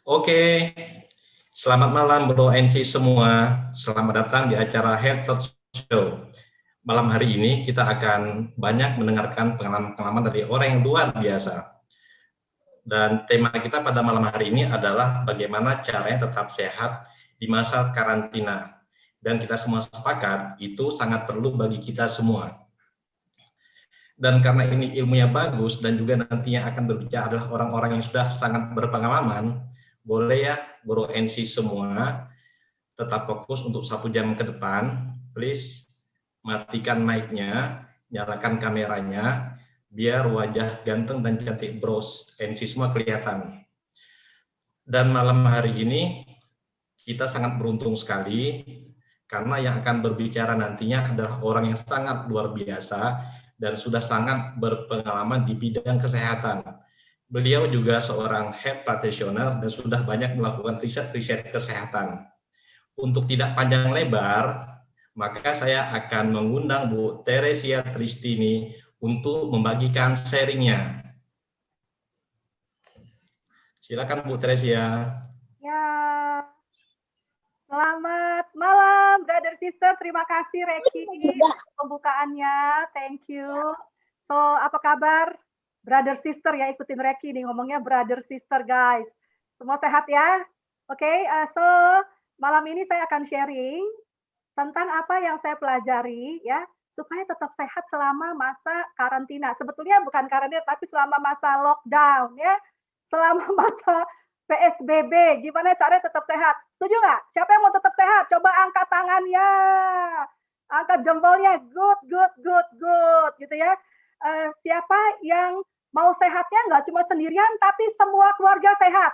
Oke, selamat malam Bro NC semua. Selamat datang di acara Health Talk Show. Malam hari ini kita akan banyak mendengarkan pengalaman-pengalaman dari orang yang luar biasa. Dan tema kita pada malam hari ini adalah bagaimana caranya tetap sehat di masa karantina. Dan kita semua sepakat itu sangat perlu bagi kita semua. Dan karena ini ilmunya bagus dan juga nantinya akan berbicara adalah orang-orang yang sudah sangat berpengalaman, boleh ya Bro NC semua tetap fokus untuk 1 jam ke depan. Please matikan mic-nya, nyalakan kameranya, biar wajah ganteng dan cantik Bro NC semua kelihatan. Dan malam hari ini kita sangat beruntung sekali karena yang akan berbicara nantinya adalah orang yang sangat luar biasa dan sudah sangat berpengalaman di bidang kesehatan. Beliau juga seorang health practitioner dan sudah banyak melakukan riset-riset kesehatan. Untuk tidak panjang lebar, maka saya akan mengundang Bu Teresia Tristini untuk membagikan sharingnya. Silakan Bu Teresia. Ya, selamat malam, brother sister. Terima kasih Reki pembukaannya. Thank you. So, apa kabar, brother sister ya? Ikutin Reki nih ngomongnya brother sister guys. Semua sehat ya? Oke, so malam ini saya akan sharing tentang apa yang saya pelajari ya supaya tetap sehat selama masa karantina. Sebetulnya bukan karantina tapi selama masa lockdown ya. Selama masa PSBB, gimana caranya tetap sehat? Setuju nggak? Siapa yang mau tetap sehat? Coba angkat tangannya, angkat jempolnya, good, gitu ya. Siapa yang mau sehatnya nggak cuma sendirian, tapi semua keluarga sehat?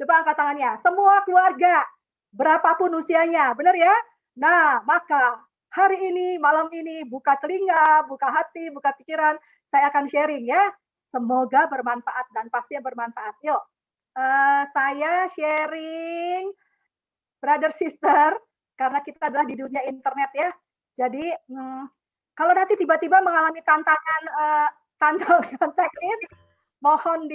Coba angkat tangannya, semua keluarga, berapapun usianya, benar ya? Nah, maka hari ini, malam ini, buka telinga, buka hati, buka pikiran, saya akan sharing ya. Semoga bermanfaat dan pastinya bermanfaat. Yuk. Saya sharing brother sister karena kita adalah di dunia internet ya. Jadi kalau nanti tiba-tiba mengalami tantangan teknis, mohon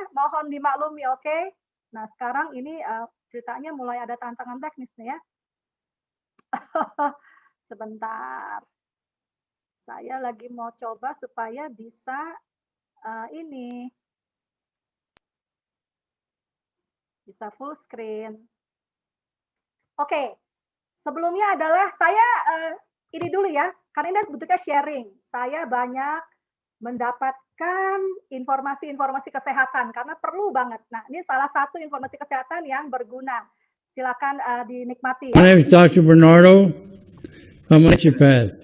mohon dimaklumi, oke? Nah sekarang ini ceritanya mulai ada tantangan teknis nih ya. Sebentar, saya lagi mau coba supaya bisa ini. Bisa full screen. Oke, sebelumnya adalah saya ini dulu ya, karena ini bentuknya sharing. Saya banyak mendapatkan informasi-informasi kesehatan karena perlu banget. Nah, ini salah satu informasi kesehatan yang berguna. Silakan dinikmati. My name is Dr. Bernardo. I'm a naturopath.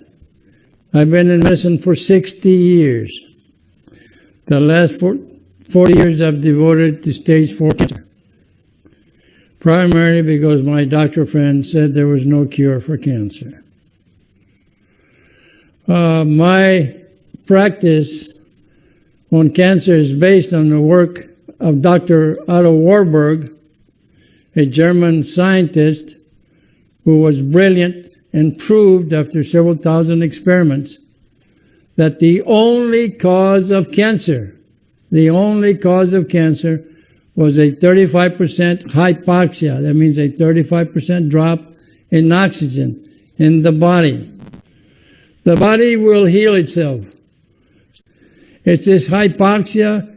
I've been in medicine for 60 years. The last 40 years I've devoted to stage 4 cancer. Primarily because my doctor friend said there was no cure for cancer. My practice on cancer is based on the work of Dr. Otto Warburg, a German scientist who was brilliant and proved after several thousand experiments that the only cause of cancer was a 35% hypoxia. That means a 35% drop in oxygen in the body. The body will heal itself. It's this hypoxia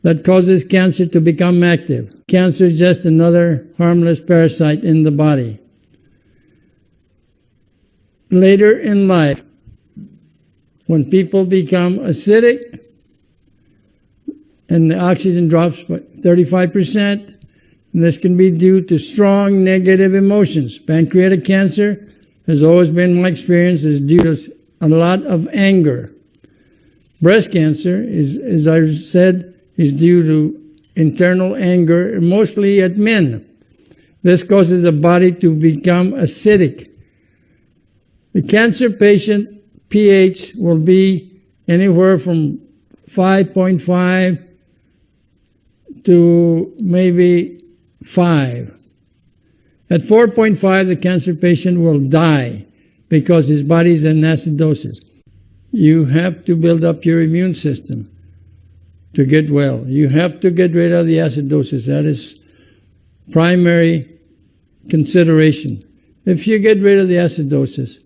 that causes cancer to become active. Cancer is just another harmless parasite in the body. Later in life, when people become acidic, and the oxygen drops by 35%. And this can be due to strong negative emotions. Pancreatic cancer has always been my experience is due to a lot of anger. Breast cancer is, as I said, is due to internal anger, mostly at men. This causes the body to become acidic. The cancer patient pH will be anywhere from 5.5 to maybe 5. At 4.5, the cancer patient will die because his body is in acidosis. You have to build up your immune system to get well. You have to get rid of the acidosis. That is primary consideration. If you get rid of the acidosis,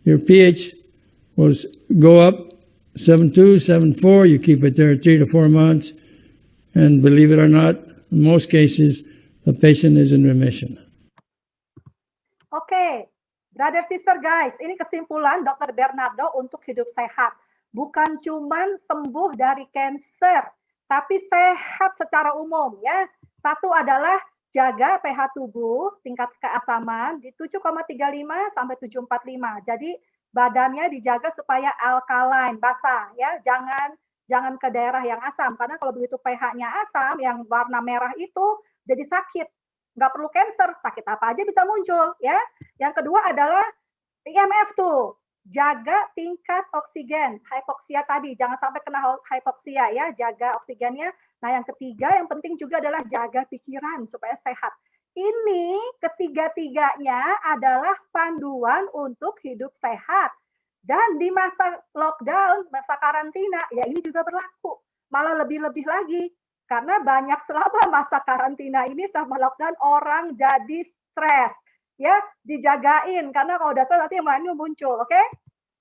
your pH will go up 7.2, 7.4. You keep it there 3 to 4 months. And believe it or not, in most cases, the patient is in remission. Oke, brother sister guys, ini kesimpulan Dr. Bernardo untuk hidup sehat. Bukan cuman sembuh dari cancer, tapi sehat secara umum ya. Satu adalah jaga pH tubuh, tingkat keasaman di 7,35 sampai 7,45. Jadi badannya dijaga supaya alkaline, basah ya. Jangan ke daerah yang asam, karena kalau begitu pH-nya asam, yang warna merah itu jadi sakit. Nggak perlu cancer, sakit apa aja bisa muncul ya. Yang kedua adalah IMF tuh, jaga tingkat oksigen, hipoksia tadi, jangan sampai kena hipoksia ya, jaga oksigennya. Nah yang ketiga yang penting juga adalah jaga pikiran supaya sehat. Ini ketiga-tiganya adalah panduan untuk hidup sehat. Dan di masa lockdown, masa karantina, ya ini juga berlaku. Malah lebih-lebih lagi. Karena banyak selama masa karantina ini sama lockdown orang jadi stres. Ya, dijagain. Karena kalau udah stres nanti yang lainnya muncul, oke?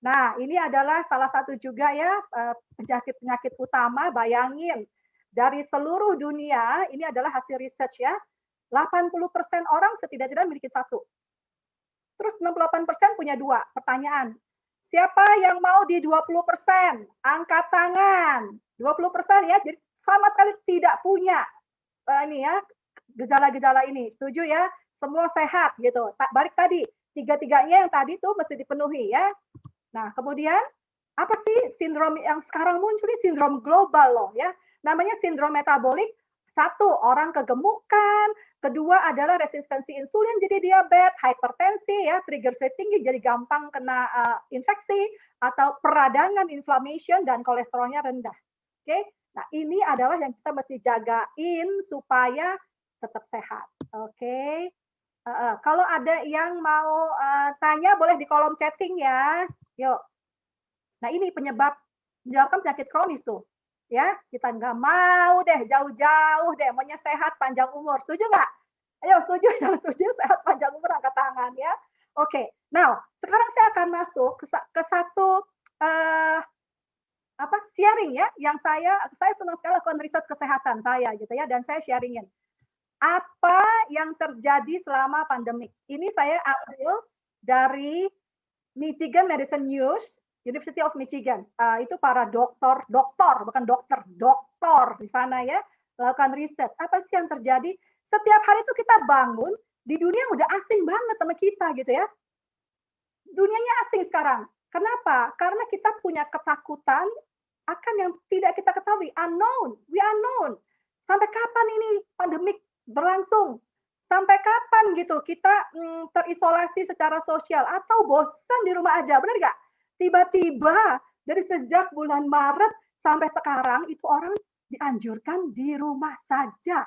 Nah, ini adalah salah satu juga ya penyakit-penyakit utama. Bayangin, dari seluruh dunia, ini adalah hasil research ya, 80% orang setidak-tidak memiliki satu. Terus 68% punya dua. Pertanyaan, siapa yang mau di 20%? Angkat tangan. 20% ya, jadi sama sekali tidak punya ini ya gejala-gejala ini. Setuju ya? Semua sehat gitu. Balik tadi, tiga-tiganya yang tadi tuh mesti dipenuhi ya. Nah, kemudian apa sih sindrom yang sekarang muncul ini? Sindrom global loh ya. Namanya sindrom metabolik. Satu, orang kegemukan. Kedua adalah resistensi insulin jadi diabetes, hipertensi ya, trigger tinggi jadi gampang kena infeksi atau peradangan inflammation dan kolesterolnya rendah. Oke? Nah, ini adalah yang kita mesti jagain supaya tetap sehat. Oke. Kalau ada yang mau tanya boleh di kolom chatting ya. Yuk. Nah, ini menyebabkan penyakit kronis tuh. Ya, kita nggak mau deh jauh-jauh deh, maunya sehat panjang umur. Setuju nggak? Ayo, setuju yang setuju sehat panjang umur angkat tangan ya. Oke. Nah, sekarang saya akan masuk ke satu sharing ya, yang saya senang sekali lakukan riset kesehatan saya gitu ya, dan saya sharingin apa yang terjadi selama pandemik. Ini saya ambil dari Michigan Medicine News, University of Michigan. Itu para dokter di sana ya, lakukan riset. Apa sih yang terjadi? Setiap hari itu kita bangun, di dunia udah asing banget sama kita gitu ya. Dunianya asing sekarang. Kenapa? Karena kita punya ketakutan akan yang tidak kita ketahui, unknown, we unknown. Sampai kapan ini pandemik berlangsung? Sampai kapan gitu kita terisolasi secara sosial atau bosan di rumah aja, benar nggak? Tiba-tiba dari sejak bulan Maret sampai sekarang itu orang dianjurkan di rumah saja.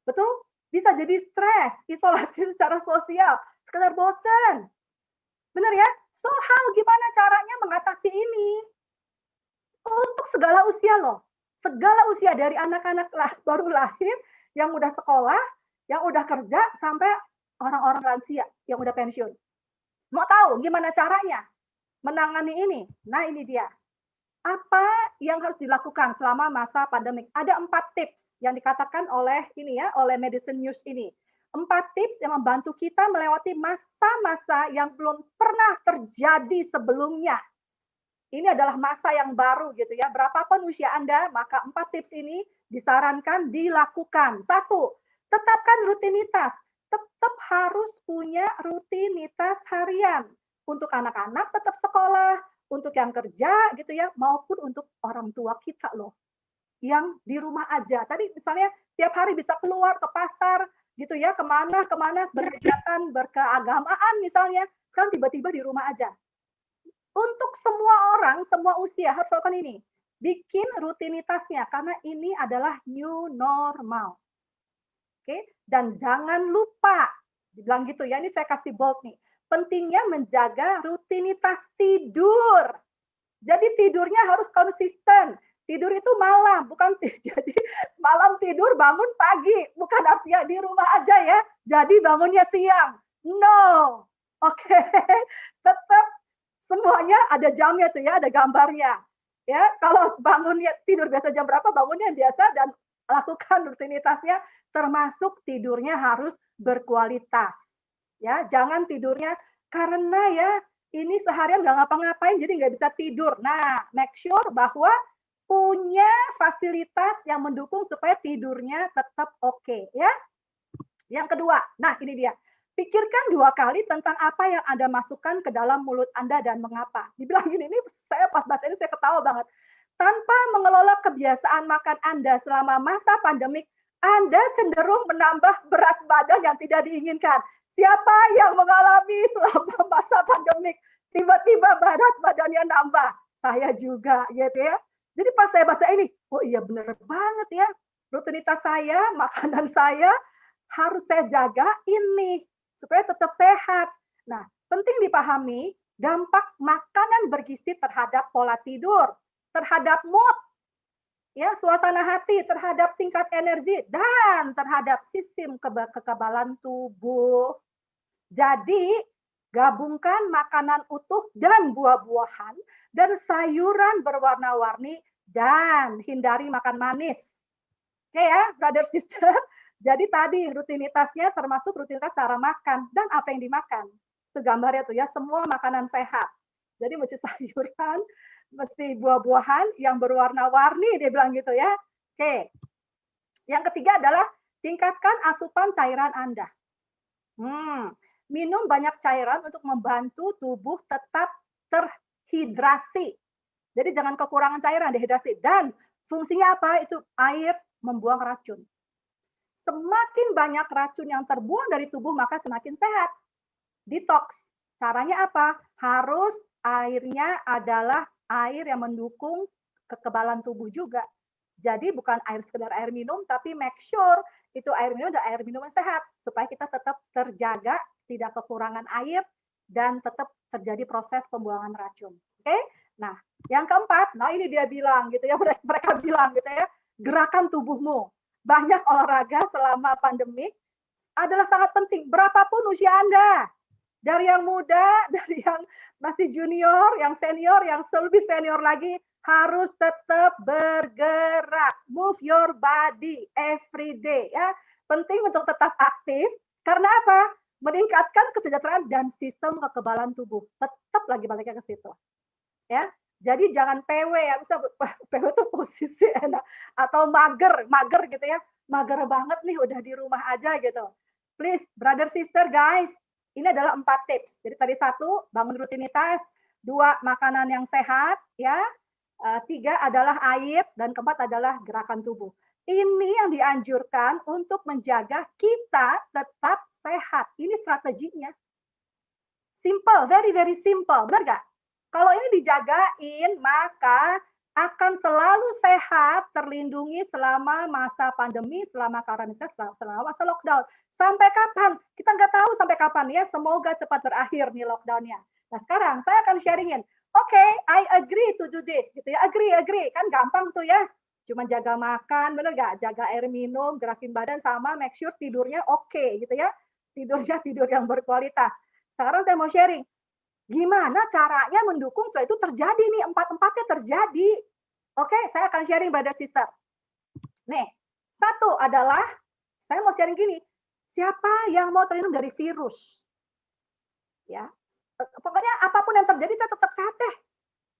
Betul? Bisa jadi stres, isolasi secara sosial, sekedar bosan. Benar ya? So how gimana caranya mengatasi ini? Untuk segala usia loh. Segala usia dari anak-anak baru lahir, yang udah sekolah, yang udah kerja, sampai orang-orang lansia yang udah pensiun. Mau tahu gimana caranya menangani ini? Nah ini dia. Apa yang harus dilakukan selama masa pandemik? Ada 4 tips yang dikatakan oleh oleh Medicine News ini. 4 tips yang membantu kita melewati masa-masa yang belum pernah terjadi sebelumnya. Ini adalah masa yang baru gitu ya. Berapapun usia Anda, maka 4 tips ini disarankan dilakukan. 1, tetapkan rutinitas. Tetap harus punya rutinitas harian. Untuk anak-anak tetap sekolah, untuk yang kerja gitu ya, maupun untuk orang tua kita loh. Yang di rumah aja. Tadi misalnya tiap hari bisa keluar ke pasar gitu ya, kemana berkegiatan berkeagamaan misalnya. Sekarang tiba-tiba di rumah aja. Untuk semua orang, semua usia harus lakukan ini. Bikin rutinitasnya, karena ini adalah new normal. Oke, dan jangan lupa, dibilang gitu ya, ini saya kasih bold nih. Pentingnya menjaga rutinitas tidur. Jadi tidurnya harus konsisten. Tidur itu malam, bukan jadi malam tidur bangun pagi, bukan artinya di rumah aja ya. Jadi bangunnya siang. No. Oke. Tetap semuanya ada jamnya tuh ya, ada gambarnya. Ya, kalau bangunnya tidur biasa jam berapa, bangunnya biasa dan lakukan rutinitasnya termasuk tidurnya harus berkualitas. Ya, jangan tidurnya karena ya ini seharian nggak ngapa-ngapain jadi nggak bisa tidur. Nah, make sure bahwa punya fasilitas yang mendukung supaya tidurnya tetap oke, ya. Yang kedua, nah ini dia. Pikirkan 2 kali tentang apa yang Anda masukkan ke dalam mulut Anda dan mengapa. Dibilang gini, ini saya pas baca ini saya ketawa banget. Tanpa mengelola kebiasaan makan Anda selama masa pandemik, Anda cenderung menambah berat badan yang tidak diinginkan. Siapa yang mengalami selama masa pandemik? Tiba-tiba berat badannya nambah. Saya juga, gitu ya. Jadi pas saya baca ini, oh iya bener banget ya. Rutinitas saya, makanan saya harus saya jaga ini supaya tetap sehat. Nah, penting dipahami dampak makanan bergizi terhadap pola tidur, terhadap mood, ya, suasana hati, terhadap tingkat energi dan terhadap sistem kekebalan tubuh. Jadi, gabungkan makanan utuh dan buah-buahan dan sayuran berwarna-warni dan hindari makan manis. Oke ya, brother sister. Jadi tadi rutinitasnya termasuk rutinitas cara makan dan apa yang dimakan. Itu gambarnya tuh ya, semua makanan sehat. Jadi mesti sayuran, mesti buah-buahan yang berwarna-warni, dia bilang gitu ya. Oke. Yang ketiga adalah tingkatkan asupan cairan Anda. Minum banyak cairan untuk membantu tubuh tetap terhidrasi. Jadi jangan kekurangan cairan, dehidrasi. Dan fungsinya apa? Itu air membuang racun. Semakin banyak racun yang terbuang dari tubuh, maka semakin sehat. Detox. Caranya apa? Harus airnya adalah air yang mendukung kekebalan tubuh juga. Jadi bukan air sekedar air minum, tapi make sure itu air minum adalah air minum yang sehat. Supaya kita tetap terjaga, tidak kekurangan air, dan tetap terjadi proses pembuangan racun. Oke? Nah, yang keempat, nah ini dia bilang gitu ya, mereka bilang gitu ya, gerakan tubuhmu. Banyak olahraga selama pandemi adalah sangat penting. Berapapun usia Anda, dari yang muda, dari yang masih junior, yang senior, yang lebih senior lagi, harus tetap bergerak. Move your body every day. Ya, penting untuk tetap aktif. Karena apa? Meningkatkan kesejahteraan dan sistem kekebalan tubuh. Tetap lagi baliknya ke situ. Ya. Jadi jangan PW ya, bisa PW itu posisi enak atau mager gitu ya. Mager banget nih udah di rumah aja gitu. Please, brother sister guys, ini adalah 4 tips. Jadi tadi 1, bangun rutinitas, 2, makanan yang sehat ya. 3 adalah air dan keempat adalah gerakan tubuh. Ini yang dianjurkan untuk menjaga kita tetap sehat. Ini strateginya. Simple, very very simple, benar nggak? Kalau ini dijagain, maka akan selalu sehat, terlindungi selama masa pandemi, selama karantina, selama masa lockdown. Sampai kapan? Kita nggak tahu sampai kapan ya. Semoga cepat berakhir nih lockdown-nya. Nah sekarang saya akan sharingin. Oke, I agree to do this. Gitu ya, agree. Kan gampang tuh ya. Cuma jaga makan, bener nggak? Jaga air minum, gerakin badan, sama make sure tidurnya oke, gitu ya. Tidurnya tidur yang berkualitas. Sekarang saya mau sharing. Gimana caranya mendukung supaya itu terjadi nih, 4-4-nya terjadi. Oke, saya akan sharing brother sister. Nih, 1 adalah, saya mau sharing gini, siapa yang mau terlindung dari virus? Ya, pokoknya apapun yang terjadi saya tetap sehat deh.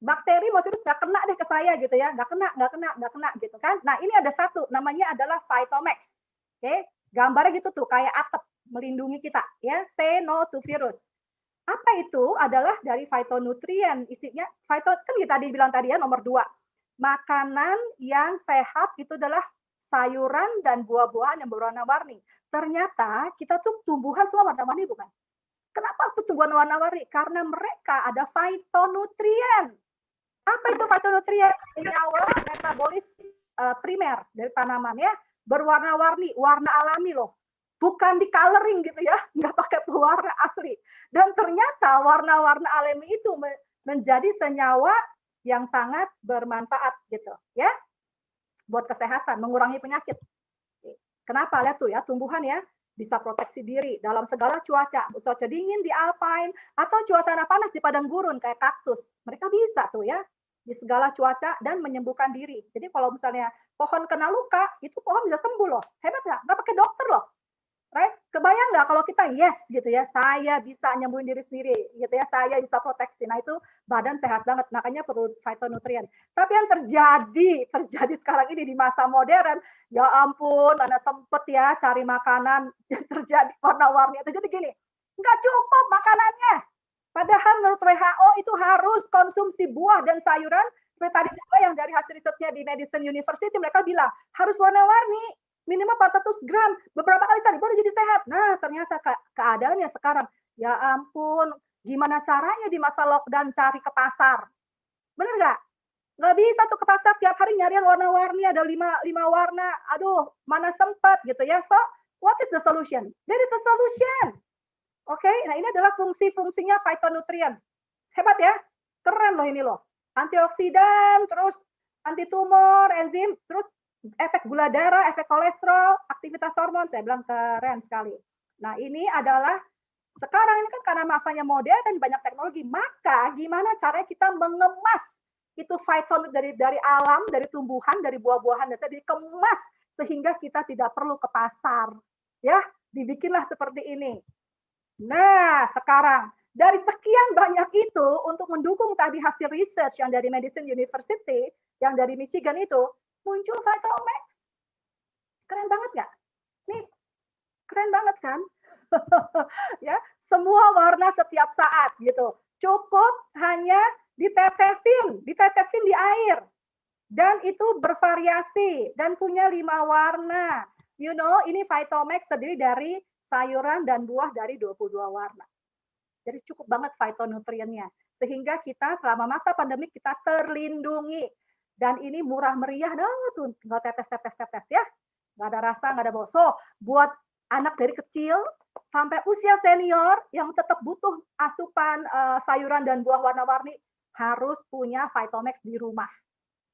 Bakteri mau virus nggak kena deh ke saya gitu ya, nggak kena gitu kan. Nah ini ada 1, namanya adalah Phytomax. Oke, gambarnya gitu tuh, kayak atap melindungi kita ya, say no to virus. Apa itu? Adalah dari phytonutrien, isinya kan kita bilang tadi ya, nomor 2. Makanan yang sehat itu adalah sayuran dan buah-buahan yang berwarna-warni. Ternyata kita tuh tumbuhan semua warna-warni bukan? Kenapa tuh tumbuhan warna-warni? Karena mereka ada phytonutrien. Apa itu phytonutrien? Senyawa metabolis primer dari tanaman ya, berwarna-warni, warna alami loh. Bukan di coloring gitu ya, nggak pakai pewarna asli. Dan ternyata warna-warna alami itu menjadi senyawa yang sangat bermanfaat gitu ya buat kesehatan, mengurangi penyakit. Kenapa? Lihat tuh ya, tumbuhan ya bisa proteksi diri dalam segala cuaca dingin di alpine atau cuaca panas di padang gurun kayak kaktus. Mereka bisa tuh ya di segala cuaca dan menyembuhkan diri. Jadi kalau misalnya pohon kena luka, itu pohon bisa sembuh loh. Hebat nggak? Nggak pakai dokter loh. Right? Kebayang nggak kalau kita yes gitu ya, saya bisa nyembuhin diri sendiri gitu ya, saya bisa proteksi. Nah itu badan sehat banget, makanya perlu phytonutrien. Tapi yang terjadi sekarang ini di masa modern, ya ampun, mana sempet ya cari makanan yang terjadi warna-warni. Jadi gini, nggak cukup makanannya. Padahal menurut WHO itu harus konsumsi buah dan sayuran. Seperti tadi juga yang dari hasil risetnya di Medicine University, mereka bilang harus warna-warni. Minimal 400 gram, beberapa kali sehari baru jadi sehat. Nah, ternyata keadaannya sekarang, ya ampun, gimana caranya di masa lockdown cari ke pasar? Bener nggak? Nggak bisa tuh ke pasar tiap hari nyari yang warna-warni, ada lima warna. Aduh, mana sempat gitu ya. So, what is the solution? There is a solution. Oke, nah ini adalah fungsi-fungsinya phytonutrien. Hebat ya? Keren loh ini loh. Antioksidan, terus anti tumor, enzim, terus efek gula darah, efek kolesterol, aktivitas hormon, saya bilang keren sekali. Nah ini adalah, sekarang ini kan karena masanya modern dan banyak teknologi, maka gimana caranya kita mengemas itu phytonutrien dari alam, dari tumbuhan, dari buah-buahan, dan dikemas sehingga kita tidak perlu ke pasar. Ya, dibikinlah seperti ini. Nah, sekarang dari sekian banyak itu, untuk mendukung tadi hasil research yang dari Medicine University, yang dari Michigan itu, muncul Phytomax. Keren banget nggak? Nih, keren banget kan? Ya, semua warna setiap saat gitu. Cukup hanya ditetesin di air. Dan itu bervariasi dan punya 5 warna. You know, ini Phytomax terdiri dari sayuran dan buah dari 22 warna. Jadi cukup banget phytonutriennya. Sehingga kita selama masa pandemi kita terlindungi. Dan ini murah meriah tuh, tinggal tetes ya, nggak ada rasa, nggak ada bau. So, buat anak dari kecil sampai usia senior yang tetap butuh asupan sayuran dan buah warna-warni harus punya Phytomax di rumah.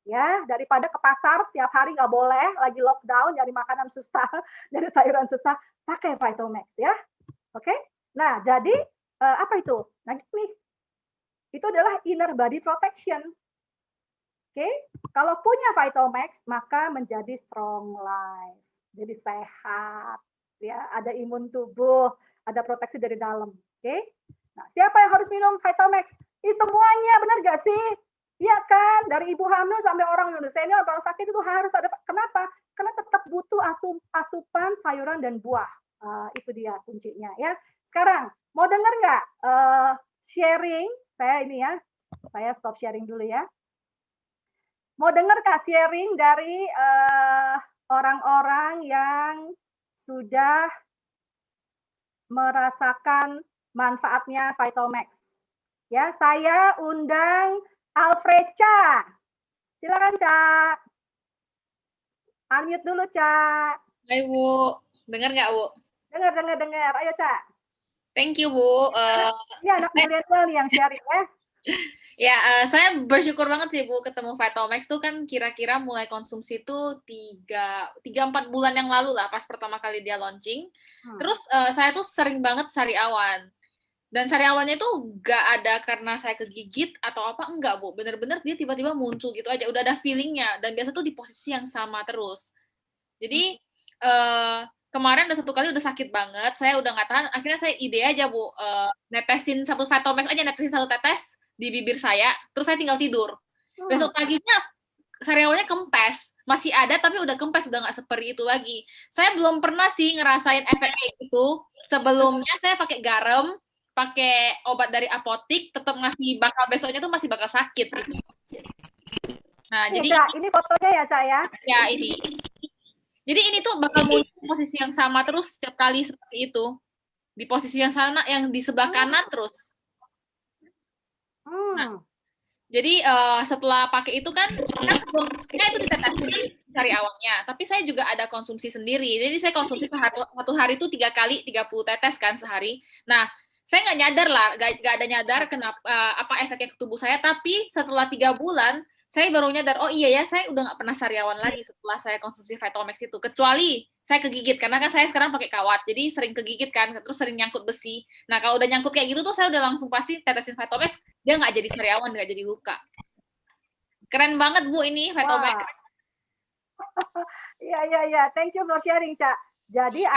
Ya, daripada ke pasar tiap hari nggak boleh, lagi lockdown, nyari makanan susah, nyari sayuran susah, pakai Phytomax ya. Oke? Nah, jadi apa itu? Nah, nih, itu adalah inner body protection. Oke, kalau punya Phytomax maka menjadi strong life, jadi sehat, ya ada imun tubuh, ada proteksi dari dalam. Oke, nah siapa yang harus minum Phytomax? Semuanya, benar gak sih? Iya kan, dari ibu hamil sampai orang senior, orang sakit itu harus ada. Kenapa? Karena tetap butuh asupan sayuran dan buah. Itu dia kuncinya ya. Sekarang mau dengar nggak sharing? Saya ini ya, saya stop sharing dulu ya. Mau dengar Kak sharing dari orang-orang yang sudah merasakan manfaatnya Phytomax? Ya, saya undang Alfrecha. Silakan, Cak. Unmute dulu, Cak. Hai, Bu. Dengar nggak, Bu? Dengar. Ayo, Cak. Thank you, Bu. Ini anak milenial nih yang sharing ya. Ya, saya bersyukur banget sih, Bu, ketemu Phytomax tuh kan kira-kira mulai konsumsi tuh 3-4 bulan yang lalu lah, pas pertama kali dia launching. Terus saya tuh sering banget sariawan. Dan sariawannya tuh nggak ada karena saya kegigit atau apa, enggak, Bu. Bener-bener dia tiba-tiba muncul gitu aja, udah ada feeling-nya. Dan biasa tuh di posisi yang sama terus. Jadi, kemarin udah 1 kali udah sakit banget, saya udah nggak tahan, akhirnya saya ide aja, Bu, netesin 1 Phytomax aja, netesin 1 tetes di bibir saya, terus saya tinggal tidur. Besok paginya sariawannya kempes, masih ada tapi udah kempes, udah nggak seperti itu lagi. Saya belum pernah sih ngerasain efek kayak gitu. Sebelumnya saya pakai garam, pakai obat dari apotik, tetap ngasih bakal besoknya tuh masih bakal sakit gitu. Nah, Nih, jadi Cak, ini fotonya ya, Cak ya. Ya, ini. Jadi ini tuh bakal muncul posisi yang sama terus setiap kali seperti itu. Di posisi yang sana, yang di sebelah kanan terus. Nah, jadi setelah pakai itu kan sebelumnya itu ditetesin cari awalnya, tapi saya juga ada konsumsi sendiri. Jadi saya konsumsi satu hari itu 3 kali 30 tetes kan sehari. Nah, saya nggak nyadar lah, nggak ada nyadar kenapa apa efeknya ke tubuh saya. Tapi setelah 3 bulan, saya baru nyadar, oh iya ya, saya udah nggak pernah sariawan lagi setelah saya konsumsi Vitalmax itu. Kecuali saya kegigit, karena kan saya sekarang pakai kawat, jadi sering kegigit kan, terus sering nyangkut besi. Nah kalau udah nyangkut kayak gitu tuh, saya udah langsung pasti tetesin Vitalmax, dia nggak jadi sariawan, nggak jadi luka. Keren banget Bu ini Vitalmax. Iya. Thank you for sharing, Cak. Jadi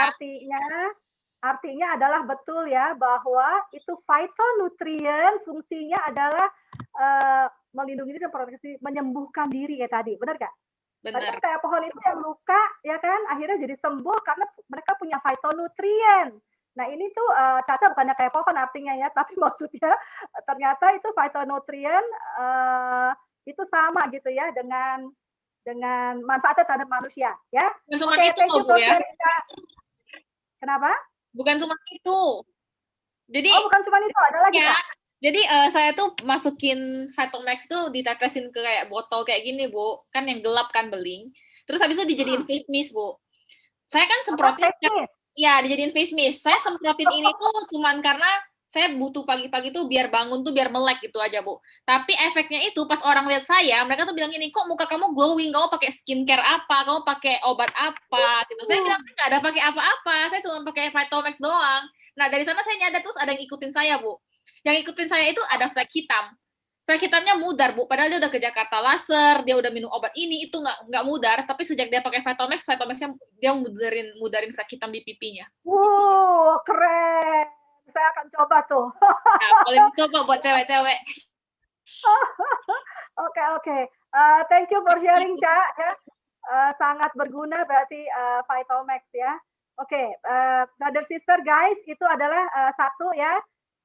artinya adalah betul ya bahwa itu phytonutrien fungsinya adalah melindungi diri dan proteksi, menyembuhkan diri ya tadi, benar nggak? Tadi Benar. kan kayak pohon itu yang luka ya kan, akhirnya jadi sembuh karena mereka punya phytonutrien. Nah ini tuh Caca bukannya kayak pohon artinya ya, tapi maksudnya ternyata itu phytonutrien itu sama gitu ya dengan manfaatnya terhadap manusia ya. Bukan cuma Oke, itu thank you loh Bu for ya. sharing, Kak. Kenapa? Bukan cuma itu. Jadi Oh bukan cuma itu, ada lagi ya, Kak? jadi saya tuh masukin Vitalmax tuh ditetesin ke kayak botol kayak gini Bu, kan yang gelap kan beling. Terus habis itu dijadiin face mist Bu. Saya kan semprotin, ya dijadiin face mist. Saya semprotin ini tuh cuman karena saya butuh pagi-pagi tuh biar bangun tuh biar melek gitu aja Bu. Tapi efeknya itu pas orang lihat saya, mereka tuh bilang gini, kok muka kamu glowing, kamu pakai skincare apa, kamu pakai obat apa gitu. Saya bilang nggak ada pakai apa-apa, saya cuma pakai Vitalmax doang. Nah dari sana saya nyadar terus ada yang ikutin saya Bu. Yang ikutin saya itu ada flek hitam. Flek hitamnya mudar Bu, padahal dia udah ke Jakarta laser, dia udah minum obat ini, itu nggak mudar. Tapi sejak dia pakai Vitalmaxnya dia mudarin flek hitam di pipinya. Wow, keren. Saya akan coba tuh. Nah, boleh dicoba buat cewek-cewek. Oke. Thank you for sharing, Cak. Ya. Sangat berguna berarti Vitalmax ya. Oke, brother sister guys, itu adalah satu ya.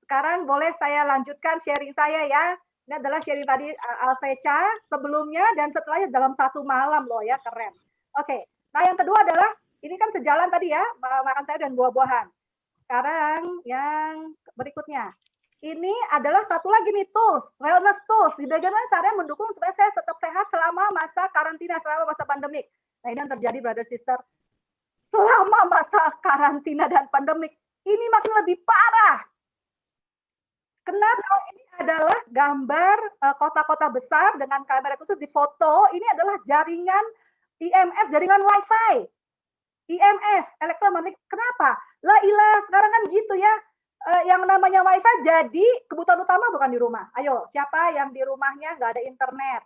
Sekarang boleh saya lanjutkan sharing saya ya. Ini adalah sharing tadi Alveca sebelumnya dan setelahnya dalam satu malam loh ya, keren. Oke, nah yang kedua adalah ini kan sejalan tadi ya, makan sayur dan buah-buahan. Sekarang yang berikutnya. Ini adalah satu lagi nih tools, wellness tools. Bagaimana caranya mendukung supaya saya tetap sehat selama masa karantina, selama masa pandemik. Nah ini yang terjadi brother sister. Selama masa karantina dan pandemik, ini makin lebih parah. Kenapa? Ini adalah gambar kota-kota besar dengan kamera khusus di foto. Ini adalah jaringan IMF, jaringan WiFi. IMF, elektromagnetik. Kenapa? Lah ilah, sekarang kan gitu ya. Yang namanya WiFi jadi kebutuhan utama bukan di rumah. Ayo, siapa yang di rumahnya nggak ada internet?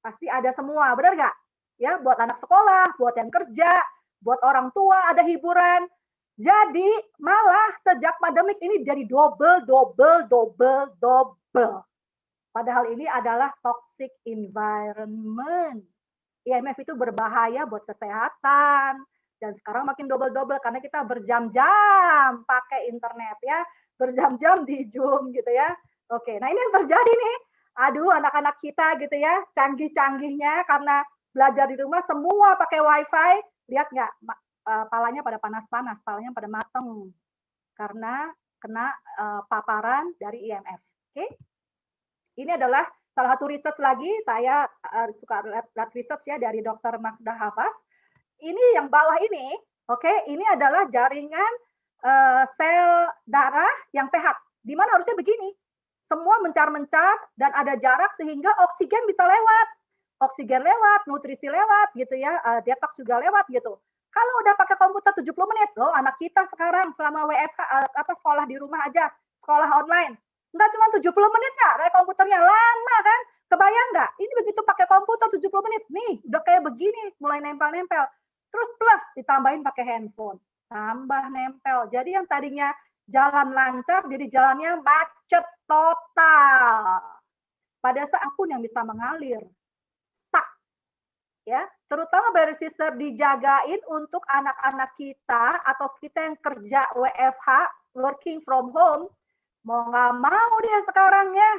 Pasti ada semua, benar nggak? Ya, buat anak sekolah, buat yang kerja, buat orang tua ada hiburan. Jadi malah sejak pandemik ini jadi double. Padahal ini adalah toxic environment. IMF itu berbahaya buat kesehatan. Dan sekarang makin double karena kita berjam-jam pakai internet ya. Berjam-jam di Zoom gitu ya. Oke, nah ini yang terjadi nih. Aduh, anak-anak kita gitu ya, canggih-canggihnya karena belajar di rumah semua pakai WiFi. Lihat nggak? Palanya pada panas-panas, palanya pada mateng karena kena paparan dari IMF. Oke, ini adalah salah satu research lagi. Saya suka lihat research ya dari Dr. Magda Hafaz. Ini yang bawah ini, oke, ini adalah jaringan sel darah yang sehat. Di mana harusnya begini, semua mencar-mencar dan ada jarak sehingga oksigen bisa lewat, nutrisi lewat gitu ya, detox juga lewat gitu. Kalau udah pakai komputer 70 menit, loh anak kita sekarang selama WFH, sekolah di rumah aja, sekolah online, nggak cuma 70 menit nggak, kayak komputernya lama kan, kebayang nggak? Ini begitu pakai komputer 70 menit, nih udah kayak begini, mulai nempel-nempel, terus plus ditambahin pakai handphone, tambah nempel, jadi yang tadinya jalan lancar, jadi jalannya macet total. Pada saat pun yang bisa mengalir, ya, terutama brother sister dijagain untuk anak-anak kita atau kita yang kerja WFH, working from home, mau nggak mau dia sekarang ya,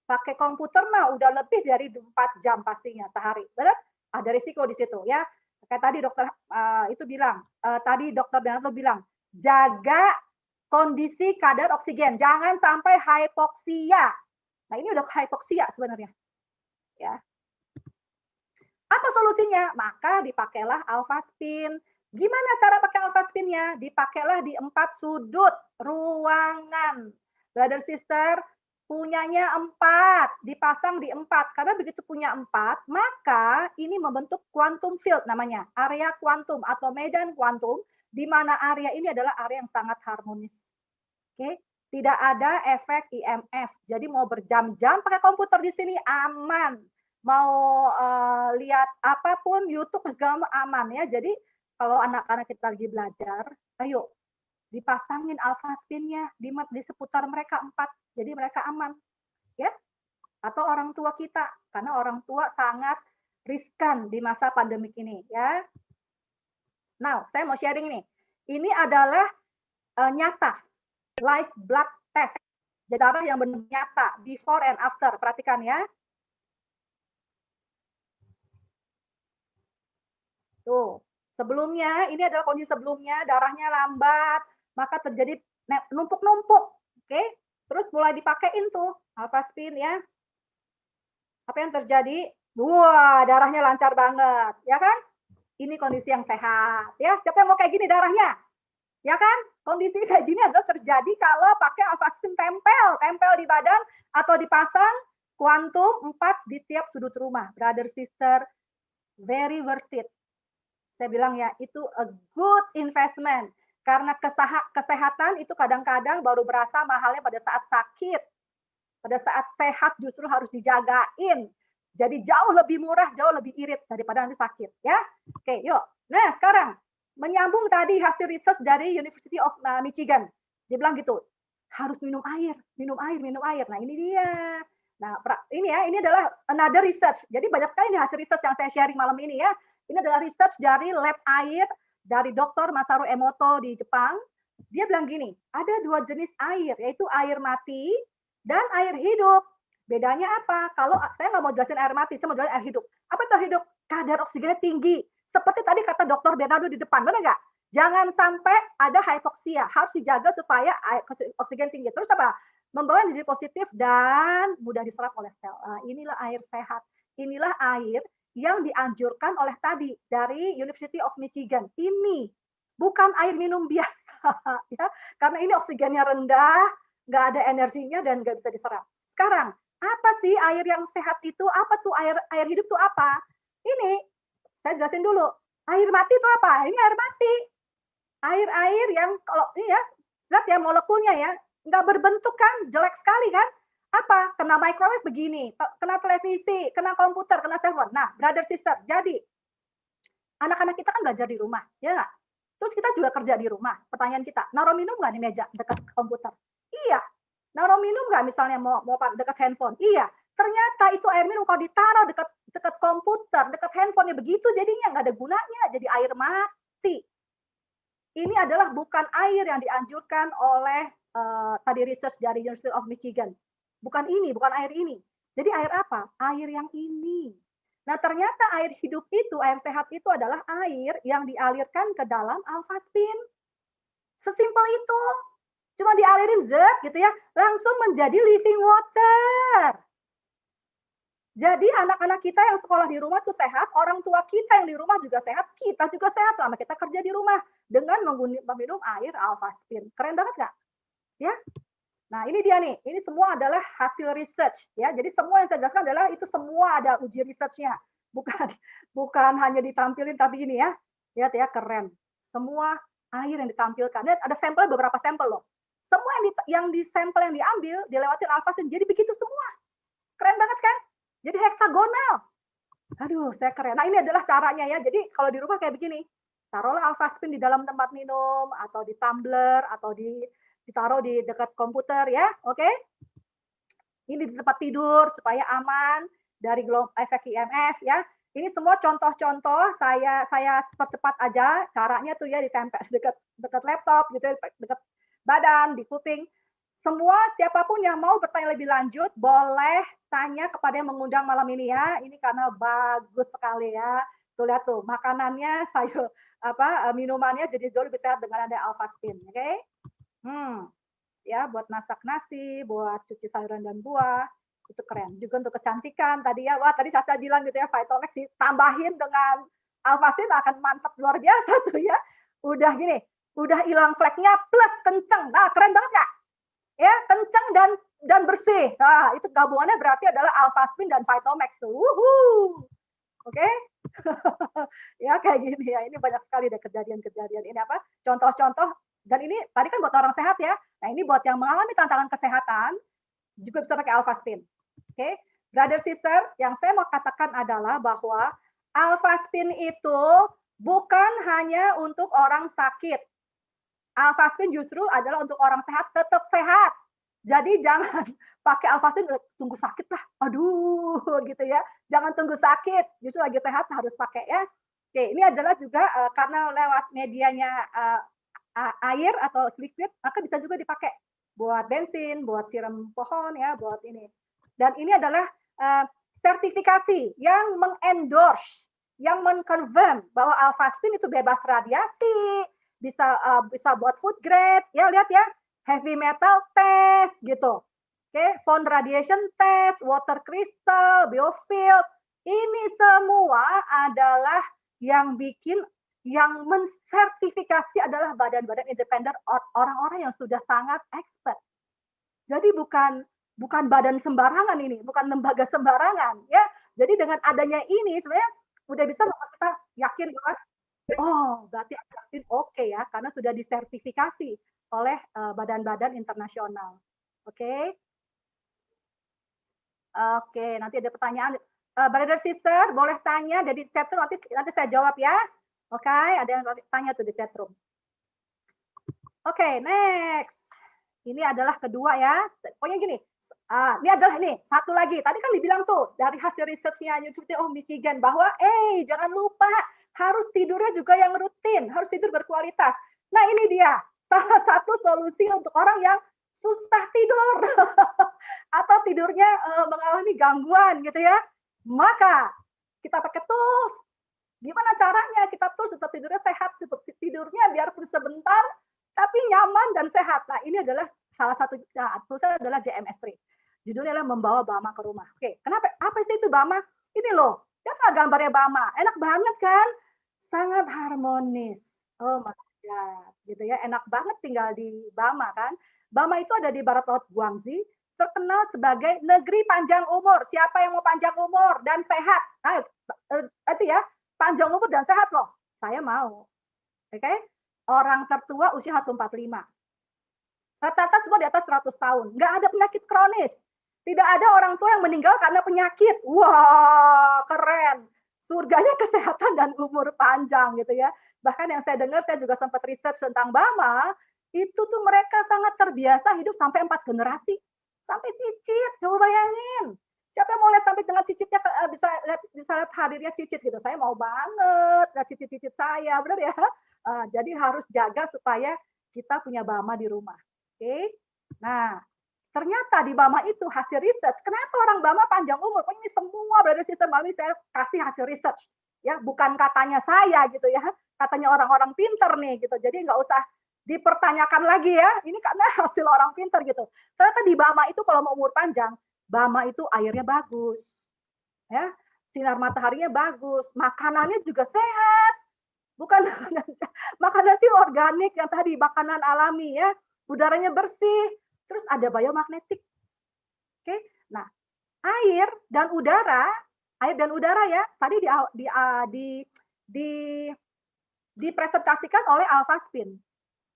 pakai komputer mah udah lebih dari 4 jam pastinya sehari, benar? Ada risiko di situ ya. Kayak tadi dokter itu bilang, tadi dokter Donato bilang, jaga kondisi kadar oksigen, jangan sampai hypoxia. Nah ini udah hypoxia sebenarnya, ya. Apa solusinya? Maka dipakailah Alphaspin, Gimana cara pakai alfaspinnya? Dipakailah di 4 sudut ruangan. Brother sister, punyanya 4, dipasang di 4. Karena begitu punya 4, maka ini membentuk quantum field namanya, area kuantum atau medan kuantum, di mana area ini adalah area yang sangat harmonis. Oke, tidak ada efek IMF. Jadi mau berjam-jam pakai komputer di sini aman. Mau lihat apapun YouTube segala aman ya. Jadi kalau anak-anak kita lagi belajar, ayo dipasangin alfaspinnya di seputar mereka 4, jadi mereka aman, ya. Atau orang tua kita, karena orang tua sangat riskan di masa pandemik ini, ya. Nah, saya mau sharing nih. Ini adalah nyata, live blood test, darah yang benar nyata, before and after. Perhatikan ya. Tuh. Sebelumnya, ini adalah kondisi sebelumnya, darahnya lambat, maka terjadi numpuk-numpuk, oke? Terus mulai dipakein tuh alfaspin ya. Apa yang terjadi? Wah, darahnya lancar banget, ya kan? Ini kondisi yang sehat, ya. Siapa yang mau kayak gini darahnya? Ya kan? Kondisi kayak gini adalah terjadi kalau pakai alfaspin tempel di badan atau dipasang kuantum 4 di tiap sudut rumah. Brother, sister, very worth it. Saya bilang ya, itu a good investment. Karena kesehatan itu kadang-kadang baru berasa mahalnya pada saat sakit. Pada saat sehat justru harus dijagain. Jadi jauh lebih murah, jauh lebih irit daripada nanti sakit. Ya, oke, yuk. Nah, sekarang menyambung tadi hasil research dari University of Michigan. Dia bilang gitu, harus minum air, minum air, minum air. Nah, ini dia. Nah, ini ya, ini adalah another research. Jadi banyak sekali nih hasil research yang saya sharing malam ini ya. Ini adalah research dari lab air dari Dr. Masaru Emoto di Jepang. Dia bilang gini, ada 2 jenis air, yaitu air mati dan air hidup. Bedanya apa? Kalau saya nggak mau jelasin air mati, saya mau jelasin air hidup. Apa itu air hidup? Kadar oksigennya tinggi. Seperti tadi kata Dr. Bernardo di depan, benar nggak? Jangan sampai ada hipoksia, harus dijaga supaya oksigen tinggi. Terus apa? Membawa energi positif dan mudah diserap oleh sel. Nah, inilah air sehat. Inilah air yang dianjurkan oleh tadi dari University of Michigan. Ini bukan air minum biasa, ya, karena ini oksigennya rendah, nggak ada energinya dan nggak bisa diserap. Sekarang, apa sih air yang sehat itu? Apa tuh air hidup itu apa? Ini saya jelasin dulu. Air mati itu apa? Ini air mati. Air-air yang kalau ini ya, lihat ya molekulnya ya, nggak berbentuk kan, jelek sekali kan? Apa? Kena microwave begini, kena televisi, kena komputer, kena telepon. Nah, brother sister, jadi anak-anak kita kan belajar di rumah, ya nggak? Terus kita juga kerja di rumah. Pertanyaan kita, naruh minum nggak di meja dekat komputer? Iya. Naruh minum nggak misalnya mau dekat handphone? Iya. Ternyata itu air minum kalau ditaruh dekat komputer, dekat handphone ya begitu jadinya nggak ada gunanya, jadi air mati. Ini adalah bukan air yang dianjurkan oleh tadi research dari University of Michigan. Bukan ini, bukan air ini. Jadi air apa? Air yang ini. Nah, ternyata air hidup itu, air sehat itu adalah air yang dialirkan ke dalam alfaspin. Sesimpel itu. Cuma dialirin zat gitu ya, langsung menjadi living water. Jadi anak-anak kita yang sekolah di rumah tuh sehat, orang tua kita yang di rumah juga sehat, kita juga sehat selama kita kerja di rumah dengan meminum air alfaspin. Keren banget nggak? Ya. Nah, ini dia nih. Ini semua adalah hasil research ya. Jadi semua yang saya jelaskan adalah itu semua ada uji research-nya. Bukan hanya ditampilin tapi ini ya. Lihat ya, keren. Semua air yang ditampilkan. Lihat ada sampel, beberapa sampel loh. Semua yang di sampel yang diambil dilewatin alfaspin. Jadi begitu semua. Keren banget kan? Jadi heksagonal. Aduh, saya keren. Nah, ini adalah caranya ya. Jadi kalau di rumah kayak begini. Taruhlah alfaspin di dalam tempat minum atau di tumbler atau ditaruh di dekat komputer ya, oke? Ini di tempat tidur supaya aman dari efek IMF ya. Ini semua contoh-contoh saya percepat aja caranya tuh ya, ditempel dekat laptop gitu, dekat badan, di kuping. Semua siapapun yang mau bertanya lebih lanjut boleh tanya kepada yang mengundang malam ini ya. Ini karena bagus sekali ya. Tuh lihat tuh makanannya, minumannya jadi jauh lebih sehat dengan ada alfaspin, oke? Ya buat masak nasi, buat cuci sayuran dan buah, itu keren. Juga untuk kecantikan tadi ya, wah tadi Caca bilang gitu ya, Vitomex ditambahin dengan Alpha-spin akan mantap luar biasa tuh ya. Udah gini, udah hilang fleknya plus kenceng. Nah, keren banget nggak? Ya, kenceng dan bersih. Nah, itu gabungannya berarti adalah Alpha-spin dan Vitomax tuh. Wuhu. Oke? Ya kayak gini ya. Ini banyak sekali deh kejadian-kejadian. Ini apa? Contoh-contoh. Dan ini tadi kan buat orang sehat ya. Nah, ini buat yang mengalami tantangan kesehatan juga bisa pakai Alpha-spin. Oke? Brother sister, yang saya mau katakan adalah bahwa Alpha-spin itu bukan hanya untuk orang sakit. Alpha-spin justru adalah untuk orang sehat, tetap sehat. Jadi jangan pakai Alpha-spin tunggu sakit lah. Aduh, gitu ya. Jangan tunggu sakit. Justru lagi sehat harus pakai ya. Oke, ini adalah juga karena lewat medianya air atau liquid, maka bisa juga dipakai buat bensin, buat siram pohon ya, buat ini. Dan ini adalah sertifikasi yang mengendorse, yang mengconfirm bahwa Alpha-spin itu bebas radiasi, bisa buat food grade, ya lihat ya, heavy metal test gitu. Oke, phone radiation test, water crystal, biofield, ini semua adalah yang bikin, yang mensertifikasi adalah badan-badan independen, orang-orang yang sudah sangat expert. Jadi bukan badan sembarangan ini, bukan lembaga sembarangan ya. Jadi dengan adanya ini sebenarnya udah bisa membuat kita yakin bahwa oh berarti Alpha-spin oke ya, karena sudah disertifikasi oleh badan-badan internasional. Oke. Oke, nanti ada pertanyaan. Brother sister boleh tanya dari chat room, nanti saya jawab ya. Oke, ada yang tanya tuh di chat room. Oke, next. Ini adalah kedua ya. Pokoknya gini. Ini adalah ini satu lagi. Tadi kan dibilang tuh dari hasil risetnya University of Michigan bahwa jangan lupa harus tidurnya juga yang rutin, harus tidur berkualitas. Nah, ini dia salah satu solusi untuk orang yang susah tidur atau tidurnya mengalami gangguan gitu ya. Maka kita pakai tools. Gimana caranya kita tools supaya tidurnya sehat, tidurnya biarpun sebentar tapi nyaman dan sehat. Nah, ini adalah salah satu toolsnya adalah JMS3. Judulnya adalah membawa Bama ke rumah. Oke, kenapa? Apa sih itu Bama? Ini loh, lihat gambarnya Bama. Enak banget kan? Sangat harmonis. Oh my God, gitu ya. Enak banget tinggal di Bama kan? Bama itu ada di barat laut Guangxi, terkenal sebagai negeri panjang umur. Siapa yang mau panjang umur dan sehat? Itu ya, panjang umur dan sehat loh. Saya mau. Oke? Orang tertua usia 145. Rata-rata semua di atas 100 tahun. Nggak ada penyakit kronis. Tidak ada orang tua yang meninggal karena penyakit. Wah, keren. Surganya kesehatan dan umur panjang gitu ya. Bahkan yang saya dengar, saya juga sempat research tentang Bama, itu tuh mereka sangat terbiasa hidup sampai 4 generasi. Sampai cicit, coba bayangin. Siapa yang mau lihat sampai dengan cicitnya, bisa lihat hadirnya cicit gitu. Saya mau banget lihat cicit-cicit saya, benar ya. Jadi harus jaga supaya kita punya Bama di rumah. Oke. Nah, ternyata di Bama itu hasil research, kenapa orang Bama panjang umur? Ini semua brother sister Bama saya kasih hasil research. Ya, bukan katanya saya gitu ya. Katanya orang-orang pinter nih gitu. Jadi nggak usah dipertanyakan lagi ya. Ini karena hasil orang pinter gitu. Ternyata di Bama itu kalau mau umur panjang, Bama itu airnya bagus. Ya, sinar mataharinya bagus, makanannya juga sehat. Bukan makanan itu organik yang tadi makanan alami ya. Udaranya bersih. Terus ada biomagnetik. Oke. Nah, air dan udara ya, tadi dipresentasikan oleh Alpha-spin.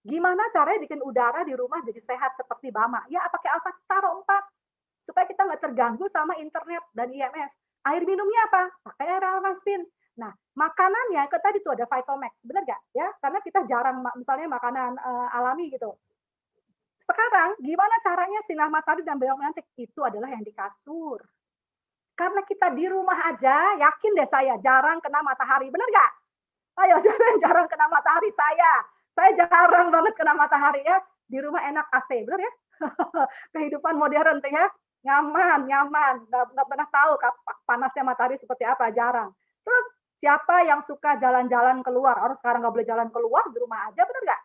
Gimana caranya bikin udara di rumah jadi sehat seperti Bama? Ya, pakai Alpha-spin taruh 4 supaya kita nggak terganggu sama internet dan IMF. Air minumnya apa? Pakai air Alpha-spin. Nah, makanannya tadi tuh ada Vitomax, benar nggak? Ya, karena kita jarang misalnya makanan alami gitu. Sekarang, gimana caranya sinar matahari dan biomagnetik? Itu adalah yang di kasur. Karena kita di rumah aja, yakin deh saya, jarang kena matahari. Benar nggak? Ayo, siapa yang jarang kena matahari? Saya jarang banget kena matahari ya. Di rumah enak AC, benar ya? Kehidupan modern tuh ya. Nyaman. Nggak pernah tahu panasnya matahari seperti apa, jarang. Terus, siapa yang suka jalan-jalan keluar? Orang sekarang nggak boleh jalan keluar, di rumah aja, benar nggak?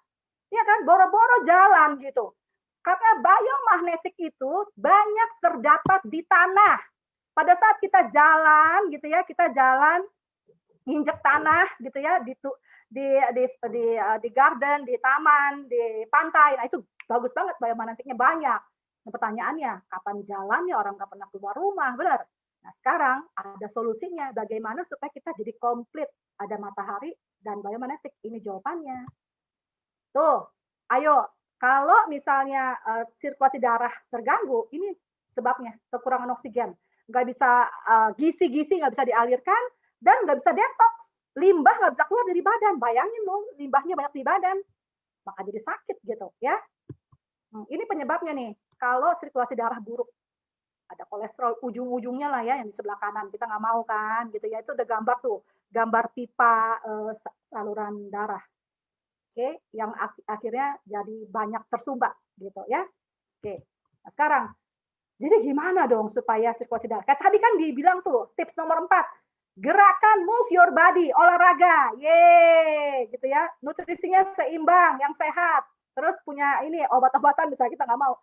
Iya kan, boro-boro jalan gitu. Karena biomagnetik itu banyak terdapat di tanah. Pada saat kita jalan gitu ya, kita jalan nginjek tanah gitu ya, di garden, di taman, di pantai. Nah, itu bagus banget biomagnetiknya banyak. Nah, pertanyaannya, kapan jalannya, orang nggak pernah keluar rumah, benar? Nah, sekarang ada solusinya, bagaimana supaya kita jadi komplit, ada matahari dan biomagnetik. Ini jawabannya. Tuh, ayo, kalau misalnya sirkulasi darah terganggu, ini sebabnya kekurangan oksigen. Nggak bisa gizi-gizi nggak bisa dialirkan dan nggak bisa detox. Limbah nggak bisa keluar dari badan. Bayangin loh, limbahnya banyak di badan, maka jadi sakit gitu ya. Ini penyebabnya nih. Kalau sirkulasi darah buruk, ada kolesterol ujung-ujungnya lah ya yang di sebelah kanan, kita nggak mau kan gitu ya. Itu udah gambar tuh, gambar pipa saluran darah. Oke, yang akhirnya jadi banyak tersumbat gitu ya. Oke, nah sekarang jadi gimana dong supaya sirkulasi darah? Kayak tadi kan dibilang tuh tips nomor 4, gerakan move your body, olahraga, ye, gitu ya. Nutrisinya seimbang, yang sehat. Terus punya ini obat-obatan, misalnya kita nggak mau.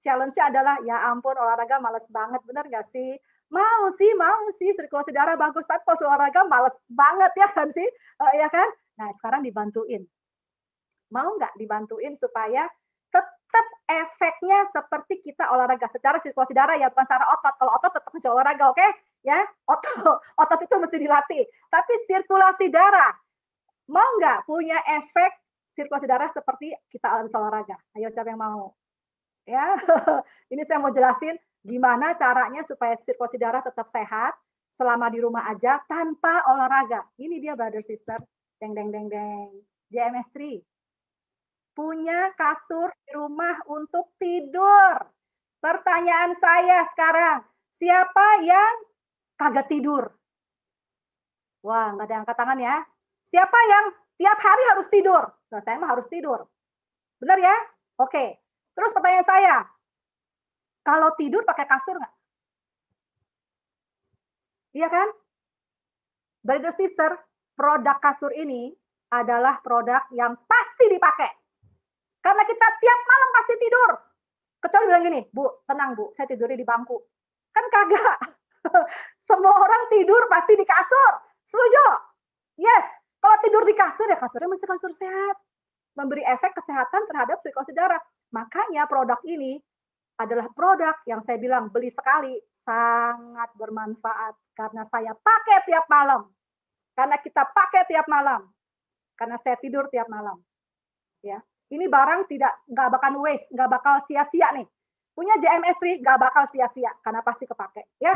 Challenge-nya adalah ya ampun olahraga males banget, bener nggak sih? Mau sih sirkulasi darah bagus, tapi pas olahraga males banget ya kan sih, ya kan? Nah sekarang dibantuin. Mau nggak dibantuin supaya tetap efeknya seperti kita olahraga secara sirkulasi darah ya, bukan secara otot. Kalau otot tetap bisa olahraga, oke? Ya, otot itu mesti dilatih. Tapi sirkulasi darah, mau nggak punya efek sirkulasi darah seperti kita olahraga? Ayo siapa yang mau? Ya, ini saya mau jelasin gimana caranya supaya sirkulasi darah tetap sehat selama di rumah aja tanpa olahraga. Ini dia brother sister, deng deng deng deng, JMS3. Punya kasur di rumah untuk tidur. Pertanyaan saya sekarang, siapa yang kagak tidur? Wah, nggak ada yang angkat tangan ya. Siapa yang tiap hari harus tidur? Nah, saya mah harus tidur. Benar ya? Oke. Terus pertanyaan saya, kalau tidur pakai kasur nggak? Iya kan? Brother sister, produk kasur ini adalah produk yang pasti dipakai. Karena kita tiap malam pasti tidur. Kecuali bilang gini, Bu, tenang Bu, saya tidurnya di bangku. Kan kagak. Semua orang tidur pasti di kasur. Setuju? Yes. Kalau tidur di kasur, ya kasurnya mesti kasur sehat. Memberi efek kesehatan terhadap sirkulasi darah. Makanya produk ini adalah produk yang saya bilang beli sekali, sangat bermanfaat. Karena saya pakai tiap malam. Karena kita pakai tiap malam. Karena saya tidur tiap malam. Ya. Ini barang nggak bakal waste, nggak bakal sia-sia nih. Punya JMS3 nggak bakal sia-sia karena pasti kepake. Ya.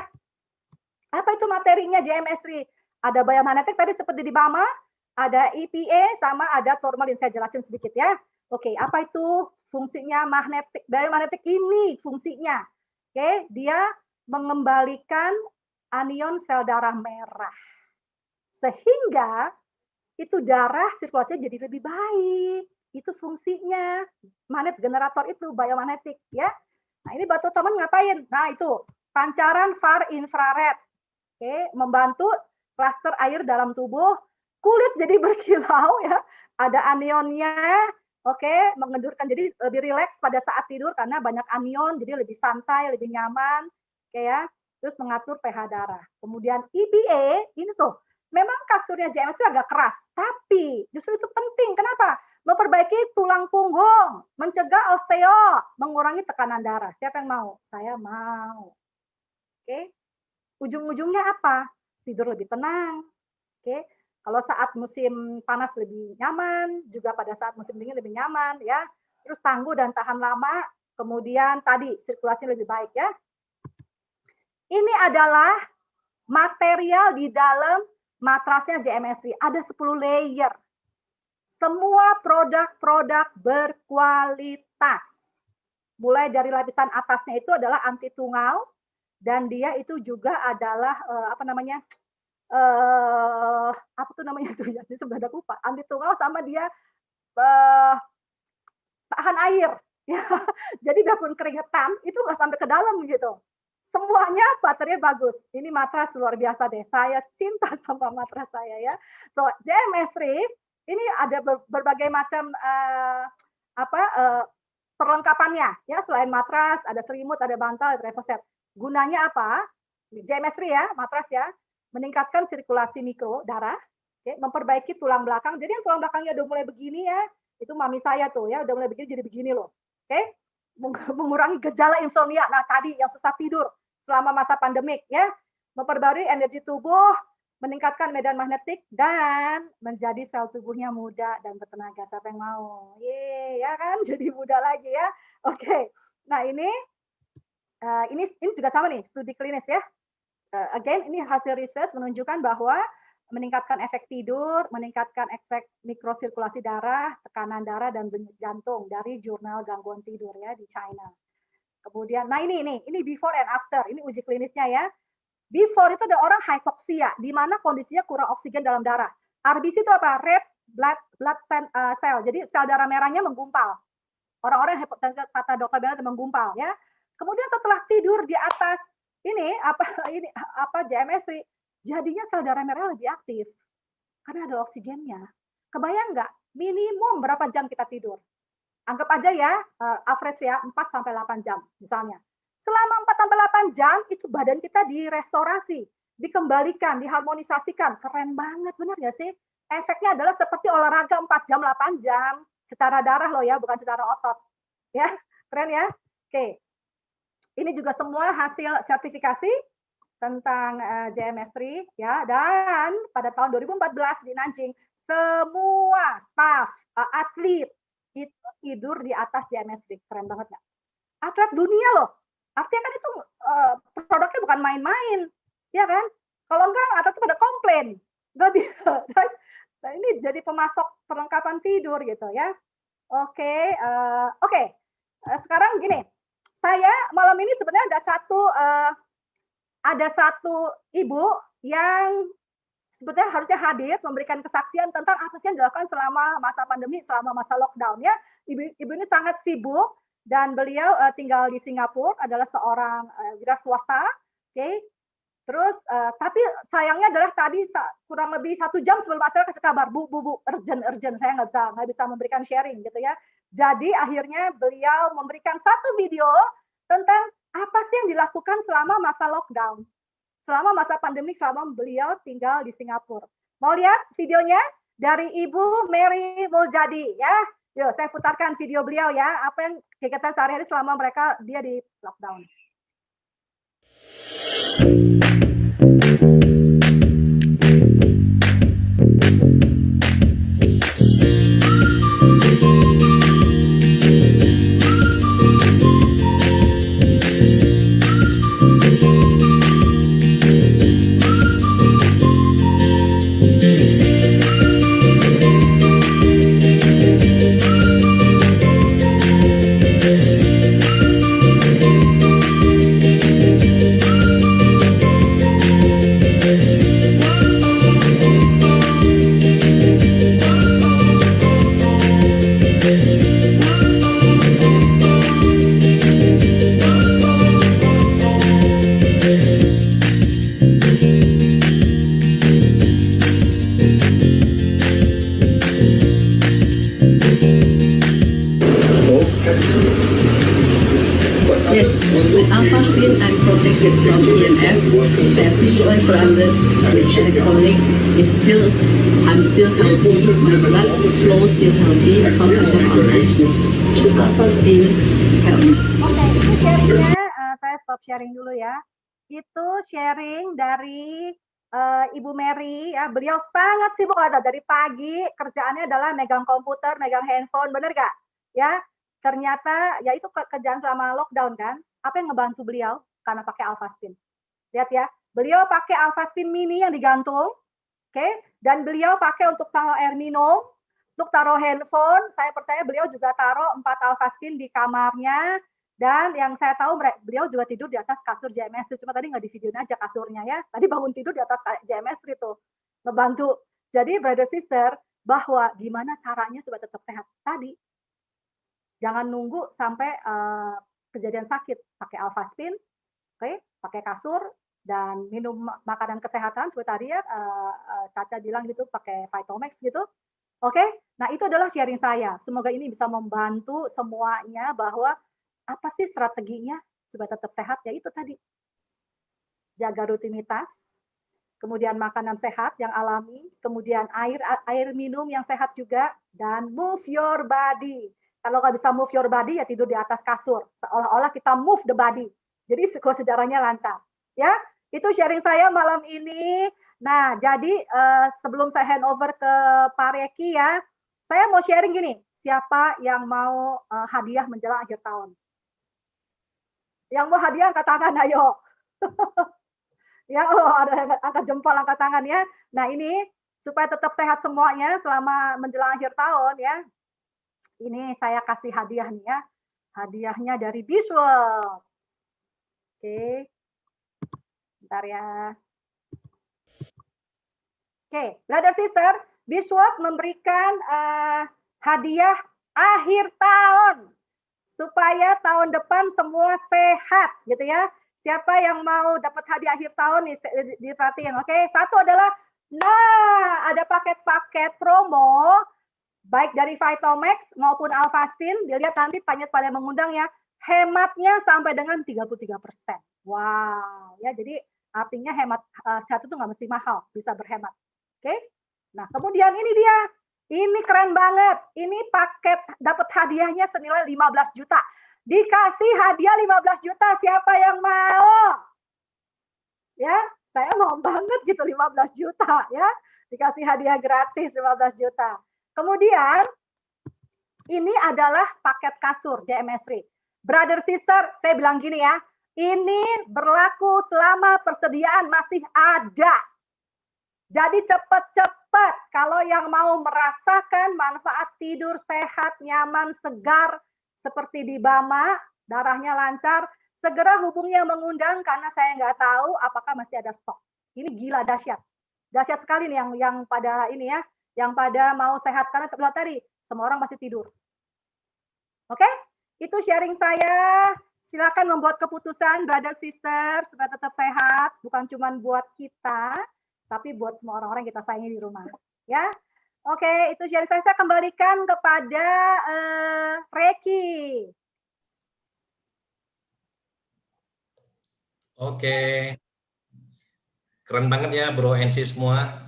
Apa itu materinya JMS3? Ada biomagnetik tadi seperti di Bama, ada EPA sama ada tourmaline. Saya jelasin sedikit ya. Oke, apa itu fungsinya magnetik? Biomagnetik ini fungsinya. Oke, dia mengembalikan anion sel darah merah. Sehingga itu darah sirkulasinya jadi lebih baik. Itu fungsinya. Magnet generator itu biomagnetik ya. Nah, ini batu teman ngapain? Nah, itu pancaran far infrared. Oke, membantu klaster air dalam tubuh, kulit jadi berkilau ya. Ada anionnya. Oke, mengendurkan jadi lebih rileks pada saat tidur karena banyak anion, jadi lebih santai, lebih nyaman. Oke ya. Terus mengatur pH darah. Kemudian EPA ini tuh memang kasurnya JMS itu agak keras, tapi justru itu penting. Kenapa? Memperbaiki tulang punggung, mencegah osteo, mengurangi tekanan darah. Siapa yang mau? Saya mau. Oke. Ujung-ujungnya apa? Tidur lebih tenang. Oke. Kalau saat musim panas lebih nyaman, juga pada saat musim dingin lebih nyaman ya. Terus tangguh dan tahan lama, kemudian tadi sirkulasi lebih baik ya. Ini adalah material di dalam matrasnya JMS3. Ada 10 layer. Semua produk-produk berkualitas. Mulai dari lapisan atasnya itu adalah anti tungau dan dia itu juga adalah apa tuh namanya tuh ya, sudah ada lupa. Anti tungau sama dia tahan air. Ya. Jadi biarpun keringetan itu nggak sampai ke dalam gitu. Semuanya baterainya bagus. Ini matras luar biasa deh. Saya cinta sama matras saya ya. So JMS3 ini ada berbagai macam perlengkapannya ya. Selain matras, ada selimut, ada bantal, ada reposet. Gunanya apa? JMS3 ya, matras ya. meningkatkan sirkulasi mikro darah, memperbaiki tulang belakang. Jadi yang tulang belakangnya udah mulai begini ya, itu mami saya tuh ya, udah mulai begini jadi begini loh. Mengurangi gejala insomnia. Nah, tadi yang susah tidur selama masa pandemik ya, memperbarui energi tubuh, meningkatkan medan magnetik dan menjadi sel tubuhnya muda dan bertenaga. Siapa yang mau? Ya kan, jadi muda lagi ya. Oke. Nah, ini juga sama nih, studi klinis ya. Again, ini hasil research menunjukkan bahwa meningkatkan efek tidur, meningkatkan efek mikrosirkulasi darah, tekanan darah, dan denyut jantung dari jurnal gangguan tidur ya di China. Kemudian, nah ini before and after, ini uji klinisnya ya. Before itu ada orang hypoxia, di mana kondisinya kurang oksigen dalam darah. RBC itu apa? Red blood cell. Jadi sel darah merahnya menggumpal. Orang-orang kata dokter bilang menggumpal ya. Kemudian setelah tidur di atas ini JMS3, jadinya sel darah merah lebih aktif karena ada oksigennya. Kebayang nggak? Minimum berapa jam kita tidur? Anggap aja ya, average ya 4 sampai 8 jam misalnya. Selama 4 sampai 8 jam itu badan kita direstorasi, dikembalikan, diharmonisasikan. Keren banget, benar nggak sih? Efeknya adalah seperti olahraga 4 jam, 8 jam secara darah loh ya, bukan secara otot. Ya, keren ya? Oke. Ini juga semua hasil sertifikasi tentang JMS3 ya, dan pada tahun 2014 di Nanjing semua staf atlet itu tidur di atas JMS3. Keren banget nggak? Atlet dunia loh. Artinya kan itu produknya bukan main-main, ya kan? Kalau enggak atlet pada komplain, nggak bisa. Nah, ini jadi pemasok perlengkapan tidur gitu ya. Oke. Sekarang gini. Saya malam ini sebenarnya ada satu ibu yang sebetulnya harusnya hadir memberikan kesaksian tentang apa sih yang dilakukan selama masa pandemi, selama masa lockdown ya. Ibu ini sangat sibuk dan beliau tinggal di Singapura, adalah seorang wira swasta, Terus tapi sayangnya adalah tadi kurang lebih 1 jam sebelum acara kasih kabar, Bu, urgent, saya nggak bisa memberikan sharing gitu ya. Jadi akhirnya beliau memberikan satu video tentang apa sih yang dilakukan selama masa lockdown, selama masa pandemi, selama beliau tinggal di Singapura. Mau lihat videonya dari Ibu Mary Muljadi ya? Yuk, saya putarkan video beliau ya, apa yang kegiatan sehari-hari selama dia di lockdown. Alpha-spin, I'm protected from EMF. I have visual surrounded with electronic. I'm still healthy. My blood flow still healthy because I have Alpha-spin. Alpha-spin help me. Oke, itu sharingnya, saya stop sharing dulu ya. Itu sharing dari Ibu Mary ya. Beliau sangat sibuk dari pagi, kerjaannya adalah megang komputer, megang handphone, bener gak? Ya, ternyata ya itu kerjaan selama lockdown kan. Apa yang ngebantu beliau? Karena pakai Alpha-spin. Lihat ya, beliau pakai Alpha-spin mini yang digantung, dan beliau pakai untuk taruh air minum, untuk taruh handphone. Saya percaya beliau juga taruh 4 Alpha-spin di kamarnya, dan yang saya tahu beliau juga tidur di atas kasur JMS3. Cuma tadi nggak di videoin aja kasurnya ya. Tadi bangun tidur di atas JMS3 tuh, ngebantu. Jadi brother sister, bahwa gimana caranya supaya tetap sehat tadi. Jangan nunggu sampai kejadian sakit, pakai Alpha-spin, pakai kasur, dan minum makanan kesehatan seperti tadi ya, Caca bilang gitu, pakai Vitomax gitu. Nah itu adalah sharing saya. Semoga ini bisa membantu semuanya bahwa apa sih strateginya supaya tetap sehat, ya itu tadi. Jaga rutinitas, kemudian makanan sehat yang alami, kemudian air minum yang sehat juga, dan move your body. Kalau nggak bisa move your body, ya tidur di atas kasur. Seolah-olah kita move the body. Jadi sirkulasi darahnya lancar. Ya, itu sharing saya malam ini. Nah, jadi sebelum saya hand over ke Pak Reki ya, saya mau sharing gini. Siapa yang mau hadiah menjelang akhir tahun? Yang mau hadiah angkat tangan, ayo. Ya, ada yang angkat jempol, angkat tangan ya. Nah, ini supaya tetap sehat semuanya selama menjelang akhir tahun ya. Ini saya kasih hadiah nih ya. Hadiahnya dari Visual. Oke. Bentar ya. Oke, brother sister, Visual memberikan hadiah akhir tahun supaya tahun depan semua sehat gitu ya. Siapa yang mau dapat hadiah akhir tahun nih diperhatiin, oke? Satu adalah, nah ada paket-paket promo baik dari Vitomax maupun Alphastin. Dilihat nanti tanya pada mengundang ya, hematnya sampai dengan 33%. Wow, ya jadi artinya hemat satu tuh nggak mesti mahal, bisa berhemat. Oke? Nah kemudian ini dia, ini keren banget. Ini paket dapat hadiahnya senilai 15 juta. Dikasih hadiah 15 juta, siapa yang mau? Ya, saya mau banget gitu 15 juta ya. Dikasih hadiah gratis 15 juta. Kemudian ini adalah paket kasur JMS3. Brother sister, saya bilang gini ya, ini berlaku selama persediaan masih ada. Jadi cepat-cepat kalau yang mau merasakan manfaat tidur sehat, nyaman, segar seperti di Bama, darahnya lancar, segera hubungi yang mengundang karena saya nggak tahu apakah masih ada stok. Ini gila dahsyat. Dahsyat sekali nih yang pada ini ya, yang pada mau sehat karena sebelah tadi semua orang masih tidur. Oke? Itu sharing saya. Silakan membuat keputusan brother sister supaya tetap sehat, bukan cuma buat kita, tapi buat semua orang-orang yang kita sayangi di rumah. Ya, oke, itu sharing saya kembalikan kepada Reki. Oke, keren banget ya Bro NC semua.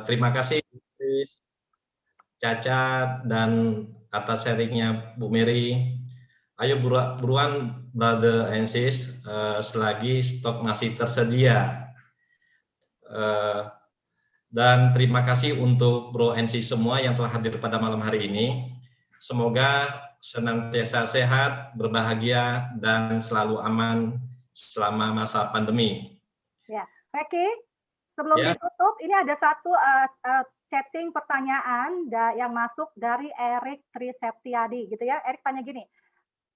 Terima kasih Caca dan atas sharingnya Bu Mary. Ayo buruan Brother and Sis, selagi stok masih tersedia. Dan terima kasih untuk Bro and Sis semua yang telah hadir pada malam hari ini. Semoga senantiasa sehat, berbahagia, dan selalu aman selama masa pandemi. Ya, Reki, sebelum ditutup, ini ada satu chatting pertanyaan yang masuk dari Erik Triseptiadi, gitu ya. Erik tanya gini,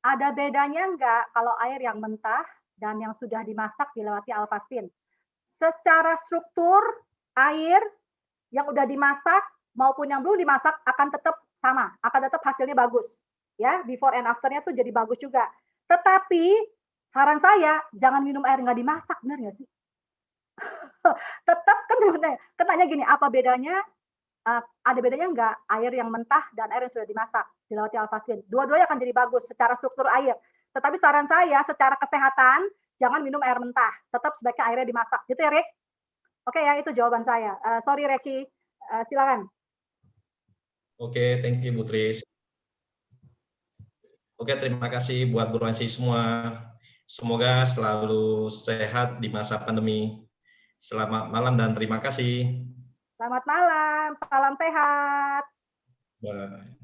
ada bedanya nggak kalau air yang mentah dan yang sudah dimasak dilewati Alphastin? Secara struktur, air yang udah dimasak maupun yang belum dimasak akan tetap sama, akan tetap hasilnya bagus. Ya, before and after-nya tuh jadi bagus juga. Tetapi, saran saya, jangan minum air nggak dimasak, benar nggak sih? Tetap kan tanya gini, apa bedanya? Ada bedanya nggak air yang mentah dan air yang sudah dimasak dilewati Alphastin? Dua-duanya akan jadi bagus secara struktur air. Tetapi saran saya secara kesehatan jangan minum air mentah, tetap sebaiknya airnya dimasak. Gitu ya, Rick? Oke ya, itu jawaban saya. Sorry Reki, silakan. Oke, thank you Bu Tris. Oke, terima kasih buat Bro NC semua. Semoga selalu sehat di masa pandemi. Selamat malam dan terima kasih. Selamat malam, salam sehat. Bye.